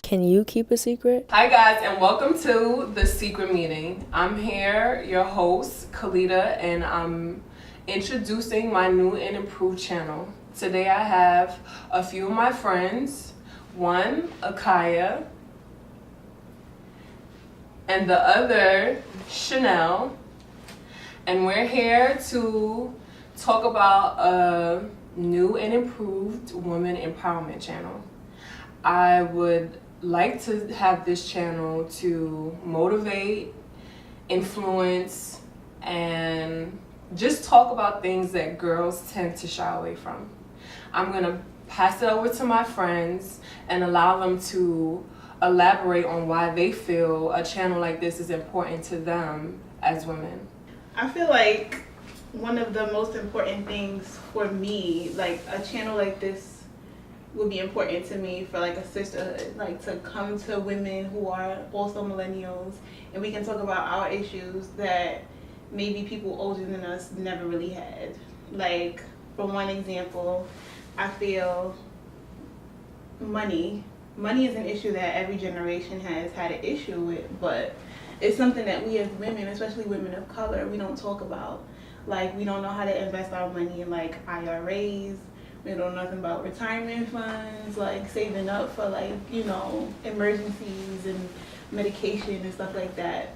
Can you keep a secret? Hi guys, and welcome to The Secret Meeting. I'm here, your host, Khalida, and I'm introducing my new and improved channel. Today I have a few of my friends, one, Akaya, and the other, Chanel, and we're here to talk about a new and improved woman empowerment channel. I would like to have this channel to motivate, influence, and just talk about things that girls tend to shy away from. I'm gonna pass it over to my friends and allow them to elaborate on why they feel a channel like this is important to them as women. I feel like one of the most important things for me, like a channel like this would be important to me for like a sisterhood, like to come to women who are also millennials and we can talk about our issues that maybe people older than us never really had. Like, for one example, I feel money is an issue that every generation has had an issue with, but it's something that we as women, especially women of color, we don't talk about. Like, we don't know how to invest our money in like IRAs. We don't know nothing about retirement funds, like saving up for like, you know, emergencies and medication and stuff like that.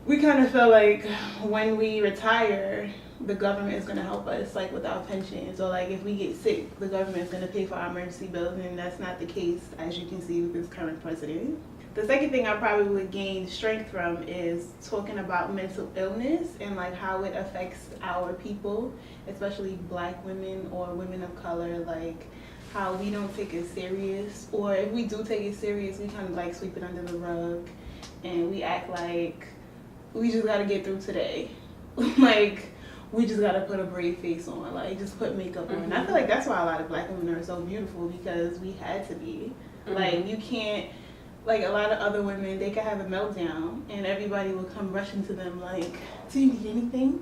We kind of feel like when we retire, the government is going to help us like with our pensions, or like if we get sick, the government is going to pay for our emergency bills, and that's not the case, as you can see with this current president. The second thing I probably would gain strength from is talking about mental illness and like how it affects our people, especially black women or women of color, like how we don't take it serious, or if we do take it serious, we kind of like sweep it under the rug and we act like we just got to get through today. Like, we just got to put a brave face on, like just put makeup on. I feel like that's why a lot of black women are so beautiful, because we had to be. Like, you can't, like a lot of other women, they could have a meltdown and everybody will come rushing to them like, do you need anything?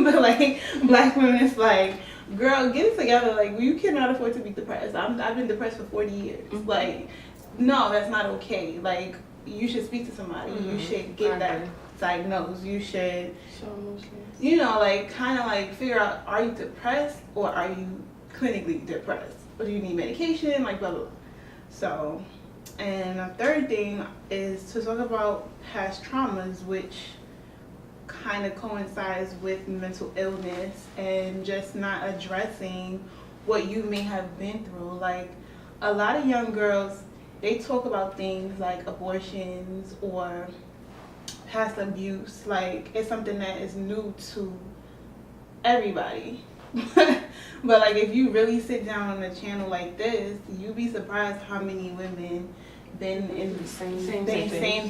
But like black women, it's like, girl, get it together. Like, you cannot afford to be depressed. I've been depressed for 40 years. Like, no, that's not okay. Like, you should speak to somebody. You should get that diagnosed. You should show emotions. You know, like kind of like figure out, are you depressed or are you clinically depressed? Or do you need medication? Like blah blah blah. So. And a third thing is to talk about past traumas, which kind of coincides with mental illness and just not addressing what you may have been through. Like, a lot of young girls, they talk about things like abortions or past abuse. Like, it's something that is new to everybody. But like, if you really sit down on a channel like this, you'd be surprised how many women been in the same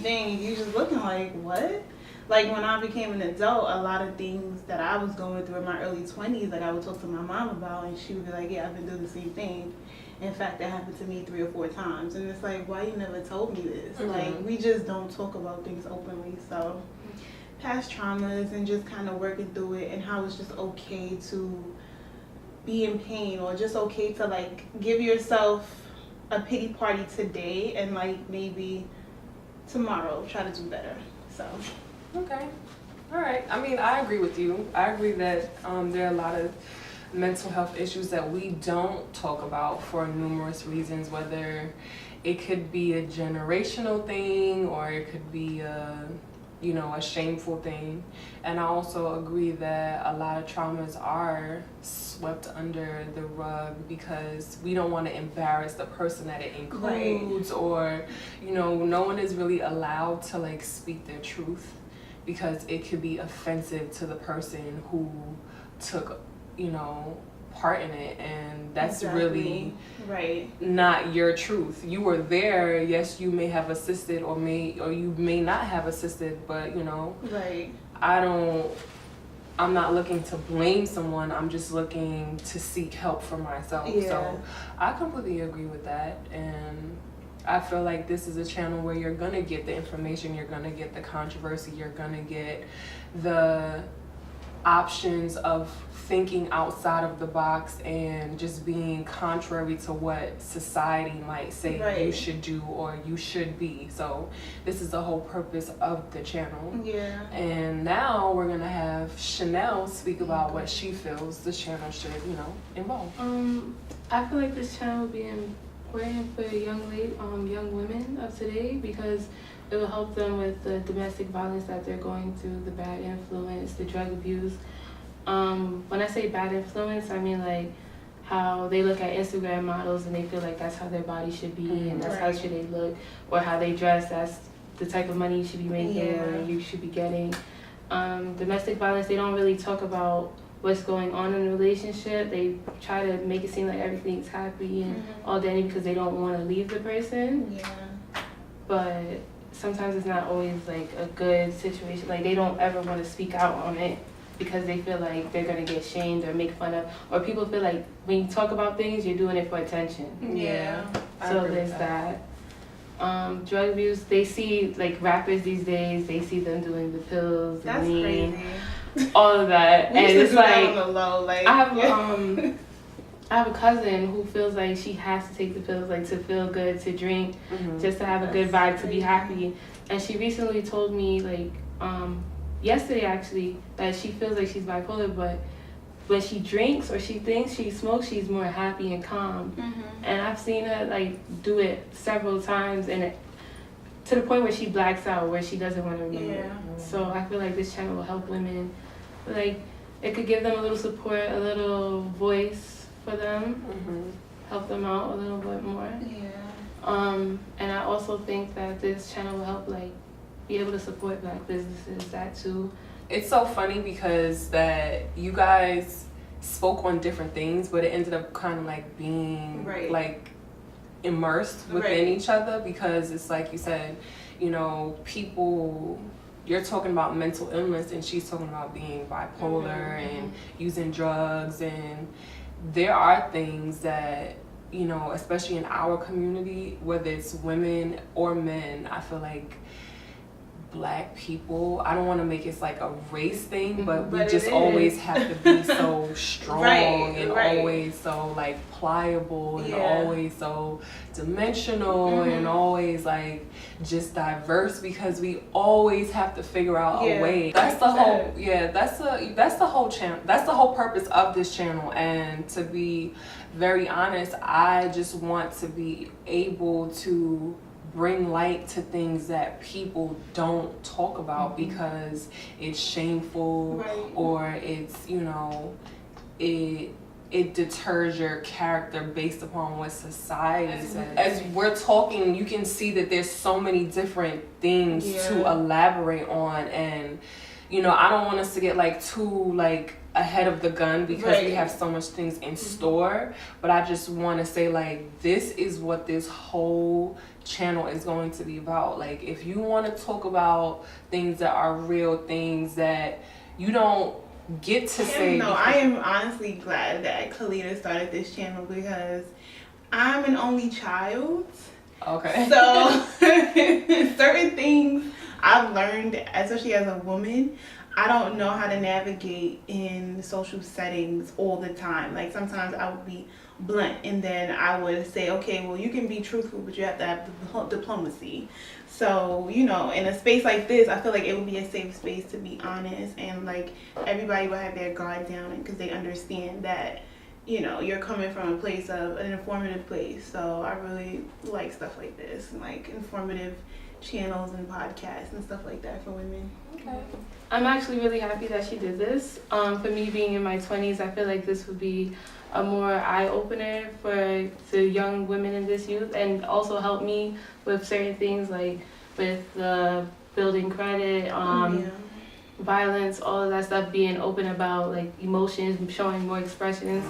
thing. You just looking like, what? Like, when I became an adult, a lot of things that I was going through in my early 20s, like I would talk to my mom about, and she would be like, yeah, I've been doing the same thing. In fact, that happened to me 3 or 4 times. And it's like, why you never told me this? Like, we just don't talk about things openly. So past traumas and just kind of working through it, and how it's just okay to be in pain, or just okay to like give yourself a pity party today, and like maybe tomorrow try to do better. So Okay. All right. I mean, I agree with you. I agree that there are a lot of mental health issues that we don't talk about for numerous reasons, whether it could be a generational thing or it could be a shameful thing. And I also agree that a lot of traumas are swept under the rug because we don't want to embarrass the person that it includes, or, no one is really allowed to like speak their truth because it could be offensive to the person who took, part in it, and that's really not your truth. You were there. Yes, you may have assisted, or you may not have assisted, but I'm not looking to blame someone. I'm just looking to seek help for myself. So I completely agree with that, and I feel like this is a channel where you're gonna get the information, you're gonna get the controversy, you're gonna get the options of thinking outside of the box and just being contrary to what society might say Right. you should do or you should be. So this is the whole purpose of the channel. Yeah. And now we're gonna have Chanel speak about what she feels the channel should, involve. I feel like this channel will be important for young women of today because it will help them with the domestic violence that they're going through, the bad influence, the drug abuse. When I say bad influence, I mean like how they look at Instagram models and they feel like that's how their body should be and that's how should they look, or how they dress, that's the type of money you should be making or you should be getting. Domestic violence, they don't really talk about what's going on in the relationship. They try to make it seem like everything's happy and all dandy because they don't want to leave the person. Yeah. But sometimes it's not always like a good situation. Like they don't ever want to speak out on it because they feel like they're gonna get shamed or make fun of, or people feel like when you talk about things, you're doing it for attention. Yeah. So there's that. Drug abuse, they see like rappers these days, they see them doing the pills, the That's lean, crazy. all of that, We and used to it's do that like on the low, like I have a cousin who feels like she has to take the pills, like to feel good, to drink, just to have a good vibe, to be happy. And she recently told me, like, yesterday actually, that she feels like she's bipolar, but when she drinks or she thinks she smokes, she's more happy and calm. And I've seen her like do it several times, and to the point where she blacks out, where she doesn't want to remember. Yeah. So I feel like this channel will help women, like it could give them a little support, a little voice for them, help them out a little bit more. Yeah. And I also think that this channel will help like be able to support Black businesses, that too. It's so funny because that you guys spoke on different things, but it ended up kind of like being like immersed within each other, because it's like you said, people, you're talking about mental illness and she's talking about being bipolar and using drugs, and there are things that, especially in our community, whether it's women or men, I feel like Black people, I don't want to make it like a race thing, but we just always have to be so strong and always so like pliable and always so dimensional and always like just diverse, because we always have to figure out a way. That's the whole that's the whole channel. That's the whole purpose of this channel. And to be very honest, I just want to be able to bring light to things that people don't talk about because it's shameful or it's, it deters your character based upon what society says. As we're talking, you can see that there's so many different things to elaborate on, and I don't want us to get like too like ahead of the gun because we have so much things in store, but I just want to say like this is what this whole channel is going to be about. Like if you want to talk about things that are real, things that you don't get to say. No, I am honestly glad that Khalida started this channel because I'm an only child. Okay. So certain things I've learned, especially as a woman, I don't know how to navigate in social settings all the time. Like sometimes I would be blunt and then I would say, okay, well you can be truthful, but you have to have diplomacy. So, in a space like this, I feel like it would be a safe space to be honest, and like everybody will have their guard down because they understand that, you're coming from a place of an informative place. So I really like stuff like this, like informative channels and podcasts and stuff like that for women. Okay. I'm actually really happy that she did this. For me being in my 20s, I feel like this would be a more eye-opener to young women in this youth, and also help me with certain things like with building credit, violence, all of that stuff, being open about like emotions, showing more expressions.